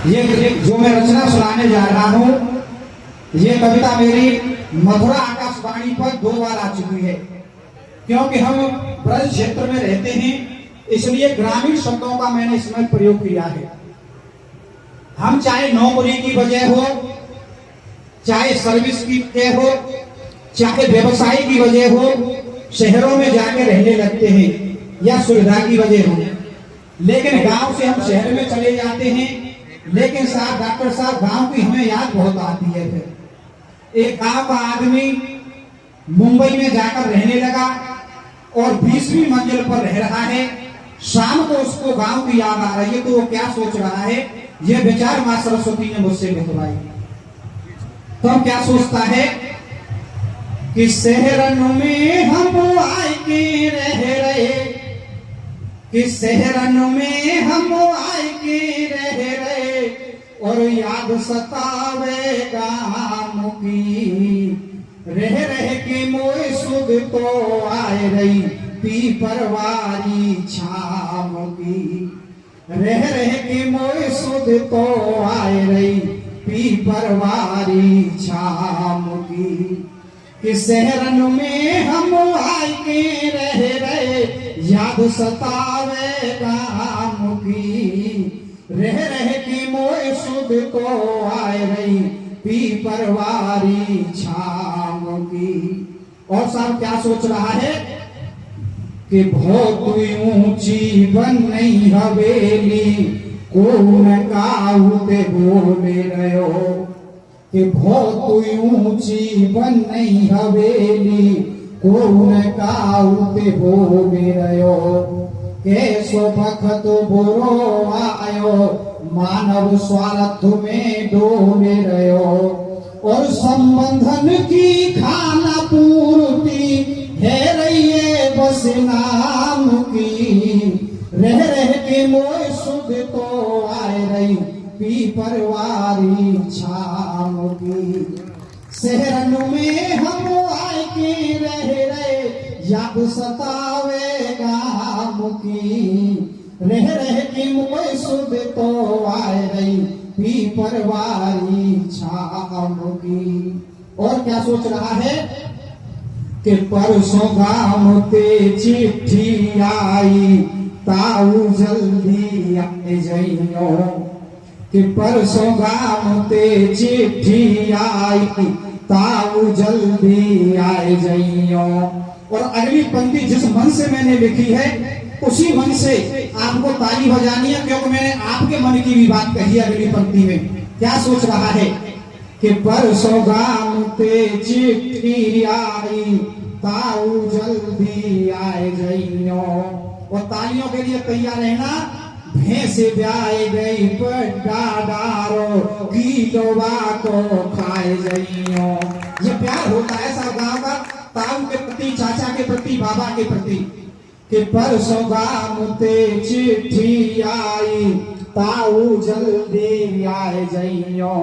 ये जो मैं रचना सुनाने जा रहा हूँ, ये कविता मेरी मथुरा आकाशवाणी पर 2 बार आ चुकी है। क्योंकि हम ब्रज क्षेत्र में रहते हैं, इसलिए ग्रामीण शब्दों का मैंने इसमें प्रयोग किया है। हम चाहे नौकरी की वजह हो, चाहे सर्विस की वजह हो, चाहे व्यवसाय की वजह हो, शहरों में जाके रहने लगते हैं या सुविधा की वजह हो। लेकिन गांव से हम शहर में चले जाते हैं, लेकिन साहब डॉक्टर साहब गांव की हमें याद बहुत आती है। फिर एक गांव का आदमी मुंबई में जाकर रहने लगा और 20वीं मंजिल पर रह रहा है। शाम को उसको गांव की याद आ रही है, तो वो क्या सोच रहा है, ये विचार मां सरस्वती ने मुझसे लिखवाई। तो क्या सोचता है कि शहरन में हम आए के रह रहे, कि शहरन में हम आए के रह रहे, और याद सतावे गाम की। रह रह के मोए सुध तो आए रही पीपरवारी छाम की। रह रह के मोए सुध तो आए रही पीपरवारी छाम की। कि शहरन में हम आए के रह रहे, याद सतावे गाम की। रह रह के मोए सुध तो आए रही पीपरवारी छाम की। और साहब क्या सोच रहा है कि बहुत ऊंची बन नहीं हवेली, कौन गाउते बोले रहो। कि बहुत ऊंची बन नहीं हवेली, कौन गाउते बोले रहो। कैसो भक्त बुरो आयो, मानव स्वार्थ में डोले रहो। और संबंधन की खाना पूर्ति है रही है बस नाम की। रह रह के मोए सुध तो आए रही पीपरवारी छाम की। शहरन में हम आए के रह रहे, याद सतावे गाम की। रह रह के मोए सुध तो आए रही पीपरवारी छाम की। और क्या सोच रहा है कि परसों गाम ते चिट्ठी आई, ताऊ जल्दी आए जइयो। कि परसों गाम ते चिट्ठी आई, ताऊ जल्दी आए जइयो। और अगली पंक्ति जिस मन से मैंने लिखी है, उसी मन से आपको ताली बजानी है, क्योंकि मैंने आपके मन की भी बात कही है। अगली पंक्ति में क्या सोच रहा है कि परसों गाम ते चिट्ठी आई, ताऊ जल्दी आए जइयो। और तालियों के लिए तैयार रहना। भैंस ब्याई गई पड्डा डारो, कीलोवा को खाए जइयो। ये प्यार होता है सब गांव का, ताऊ के प्रति, चाचा के प्रति, बाबा के प्रति। कि परसों गाम ते चिट्ठी आई, ताऊ जल्दी आए जइयो।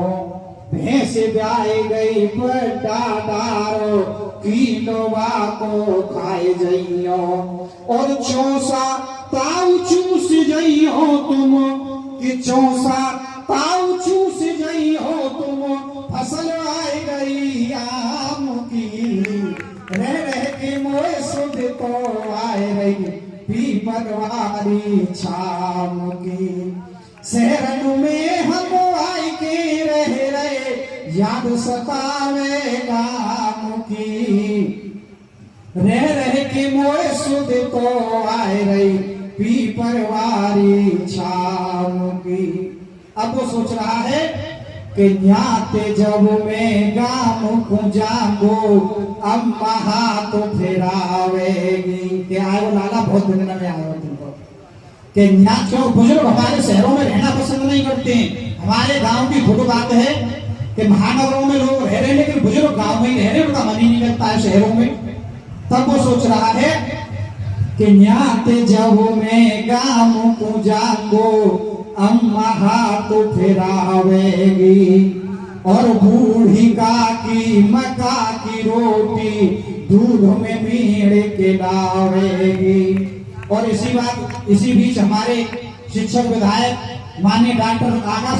भैंस ब्याई गई पड्डा डारो, कीलोवा को खाए जइयो। और चौसा ताऊ चूस जइयो तुम, कि चौसा ताऊ चूस जइयो तुम, फसल आए गई आम की। रह रह के मोए सुध तो आए रही पीपरवारी छाम की। शहरन में हम आए के रह रहे, याद सतावे गाम की। रह रह के मोए सुध तो आए रही पीपरवारी छाम की। अब वो सोच रहा है कि न्याते जब मैं गाम को जागो, अम्मा हाथ फेरावेगी। क्या आयो लाला, बहुत दिन में आयो तुमको कि न्यात। क्यों बुजुर्ग हमारे शहरों में रहना पसंद नहीं करते हैं। हमारे गांव की खुद बात है कि महानगरों में लोग रह रहे, लेकिन बुजुर्ग गांव में ही रह रहे, उनका मन ही नहीं करता है शहरों में। तब वो सोच रहा है कि न्याते जब मैं गाम को जागो, अम्मा हाथ फेरावेगी। और बूढ़ी की मका की रोटी, दूध में मीड़ के लावेगी। और इसी बीच हमारे शिक्षक विधायक माननीय डॉक्टर आगा